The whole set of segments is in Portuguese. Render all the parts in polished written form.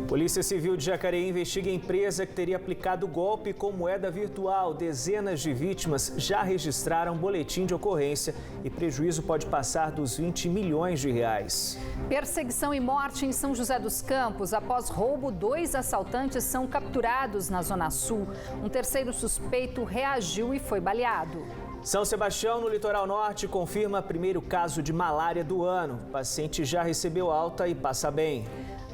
Polícia Civil de Jacareí investiga a empresa que teria aplicado golpe com moeda virtual. Dezenas de vítimas já registraram boletim de ocorrência e prejuízo pode passar dos 20 milhões de reais. Perseguição e morte em São José dos Campos. Após roubo, 2 assaltantes são capturados na Zona Sul. Um terceiro suspeito reagiu e foi baleado. São Sebastião, no litoral norte, confirma primeiro caso de malária do ano. O paciente já recebeu alta e passa bem.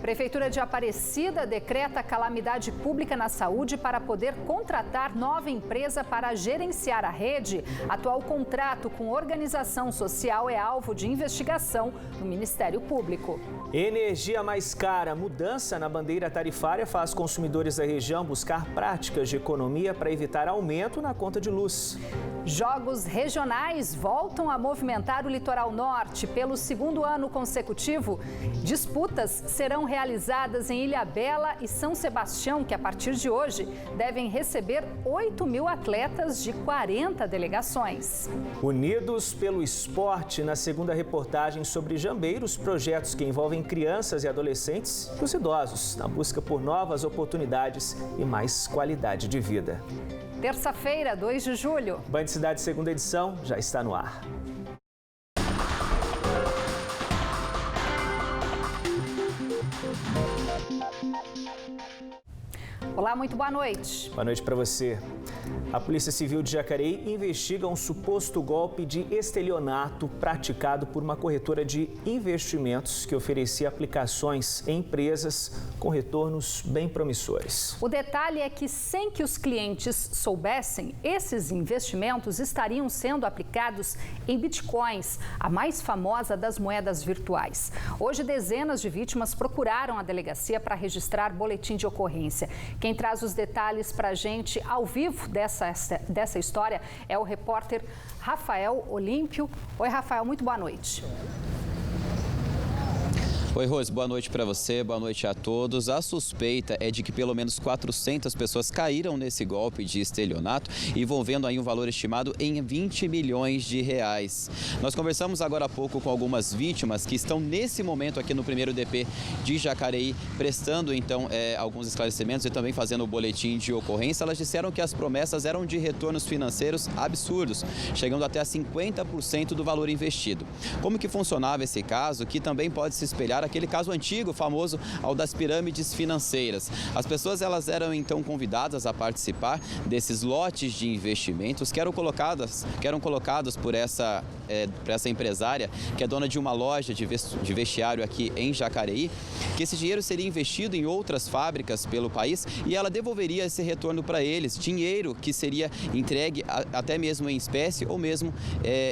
Prefeitura de Aparecida decreta calamidade pública na saúde para poder contratar nova empresa para gerenciar a rede. Atual contrato com organização social é alvo de investigação no Ministério Público. Energia mais cara. Mudança na bandeira tarifária faz consumidores da região buscar práticas de economia para evitar aumento na conta de luz. Jogos regionais voltam a movimentar o litoral norte. Pelo segundo ano consecutivo, disputas serão realizadas em Ilhabela e São Sebastião, que a partir de hoje devem receber 8.000 atletas de 40 delegações. Unidos pelo esporte, na segunda reportagem sobre Jambeiros, projetos que envolvem crianças e adolescentes e os idosos, na busca por novas oportunidades e mais qualidade de vida. Terça-feira, 2 de julho. Band Cidade, segunda edição, já está no ar. Olá, muito boa noite. Boa noite para você. A Polícia Civil de Jacareí investiga um suposto golpe de estelionato praticado por uma corretora de investimentos que oferecia aplicações em empresas com retornos bem promissores. O detalhe é que, sem que os clientes soubessem, esses investimentos estariam sendo aplicados em bitcoins, a mais famosa das moedas virtuais. Hoje, dezenas de vítimas procuraram a delegacia para registrar boletim de ocorrência. Quem traz os detalhes para a gente ao vivo dessa história é o repórter Rafael Olímpio. Oi, Rafael, muito boa noite. Oi, Rose, boa noite para você, boa noite a todos. A suspeita é de que pelo menos 400 pessoas caíram nesse golpe de estelionato, envolvendo aí um valor estimado em 20 milhões de reais. Nós conversamos agora há pouco com algumas vítimas que estão nesse momento aqui no primeiro DP de Jacareí, prestando então alguns esclarecimentos e também fazendo o boletim de ocorrência. Elas disseram que as promessas eram de retornos financeiros absurdos, chegando até a 50% do valor investido. Como que funcionava esse caso, que também pode se espelhar aquele caso antigo, famoso, ao das pirâmides financeiras. As pessoas elas eram então convidadas a participar desses lotes de investimentos que eram colocados por essa empresária, que é dona de uma loja de vestiário aqui em Jacareí, que esse dinheiro seria investido em outras fábricas pelo país e ela devolveria esse retorno para eles, dinheiro que seria entregue até mesmo em espécie ou mesmo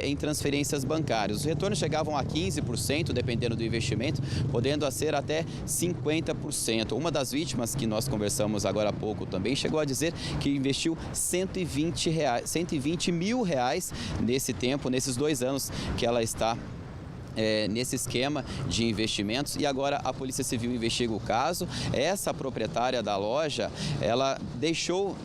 em transferências bancárias. Os retornos chegavam a 15%, dependendo do investimento, podendo ser até 50%. Uma das vítimas que nós conversamos agora há pouco também chegou a dizer que investiu 120 mil reais nesse tempo, nesses 2 anos que ela está nesse esquema de investimentos, e agora a Polícia Civil investiga o caso. Essa proprietária da loja, ela deixou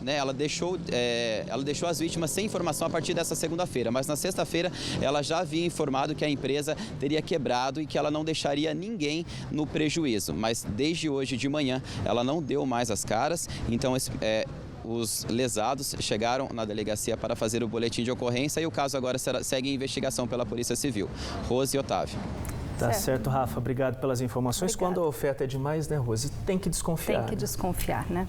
as vítimas sem informação a partir dessa segunda-feira, mas na sexta-feira ela já havia informado que a empresa teria quebrado e que ela não deixaria ninguém no prejuízo, mas desde hoje de manhã ela não deu mais as caras, então os lesados chegaram na delegacia para fazer o boletim de ocorrência e o caso agora segue em investigação pela Polícia Civil. Rose e Otávio. Tá certo, Rafa. Obrigado pelas informações. Obrigada. Quando a oferta é demais, né, Rose? Tem que desconfiar. Tem que desconfiar, né?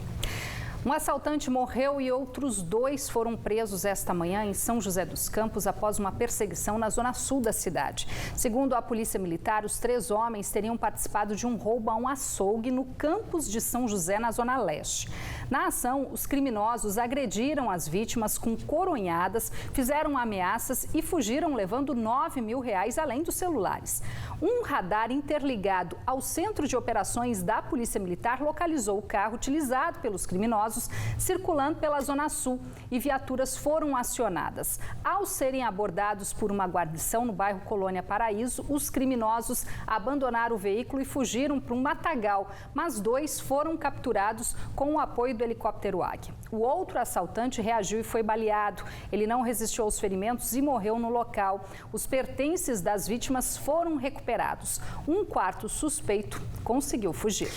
Um assaltante morreu e outros 2 foram presos esta manhã em São José dos Campos após uma perseguição na zona sul da cidade. Segundo a Polícia Militar, os 3 homens teriam participado de um roubo a um açougue no campus de São José, na zona leste. Na ação, os criminosos agrediram as vítimas com coronhadas, fizeram ameaças e fugiram levando 9 mil reais, além dos celulares. Um radar interligado ao Centro de Operações da Polícia Militar localizou o carro utilizado pelos criminosos circulando pela Zona Sul e viaturas foram acionadas. Ao serem abordados por uma guarnição no bairro Colônia Paraíso, os criminosos abandonaram o veículo e fugiram para um matagal, mas 2 foram capturados com o apoio do helicóptero Águia. O outro assaltante reagiu e foi baleado. Ele não resistiu aos ferimentos e morreu no local. Os pertences das vítimas foram recuperados. Um quarto suspeito conseguiu fugir.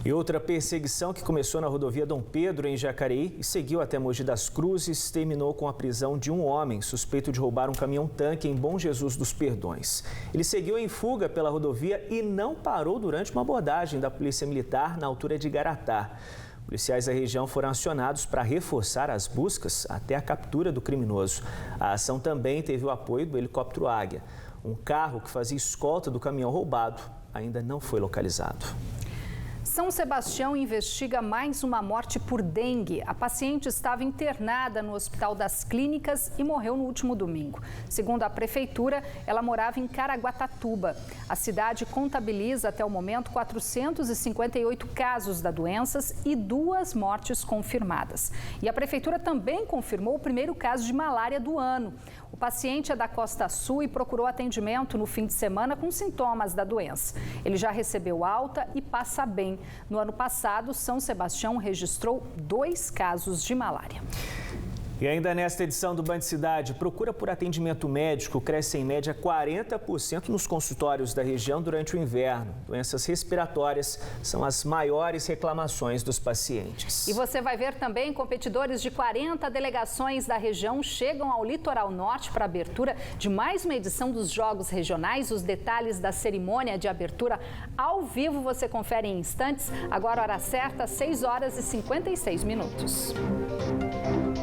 E outra perseguição que começou na rodovia Dom Pedro, em Jacareí, e seguiu até Mogi das Cruzes, terminou com a prisão de um homem suspeito de roubar um caminhão-tanque em Bom Jesus dos Perdões. Ele seguiu em fuga pela rodovia e não parou durante uma abordagem da Polícia Militar na altura de Igaratá. Policiais da região foram acionados para reforçar as buscas até a captura do criminoso. A ação também teve o apoio do helicóptero Águia. Um carro que fazia escolta do caminhão roubado ainda não foi localizado. São Sebastião investiga mais uma morte por dengue. A paciente estava internada no Hospital das Clínicas e morreu no último domingo. Segundo a prefeitura, ela morava em Caraguatatuba. A cidade contabiliza até o momento 458 casos da doença e 2 mortes confirmadas. E a prefeitura também confirmou o primeiro caso de malária do ano. O paciente é da Costa Sul e procurou atendimento no fim de semana com sintomas da doença. Ele já recebeu alta e passa bem. No ano passado, São Sebastião registrou 2 casos de malária. E ainda nesta edição do Band Cidade, procura por atendimento médico cresce em média 40% nos consultórios da região durante o inverno. Doenças respiratórias são as maiores reclamações dos pacientes. E você vai ver também competidores de 40 delegações da região chegam ao Litoral Norte para a abertura de mais uma edição dos Jogos Regionais. Os detalhes da cerimônia de abertura ao vivo você confere em instantes. Agora, hora certa, 6 horas e 56 minutos.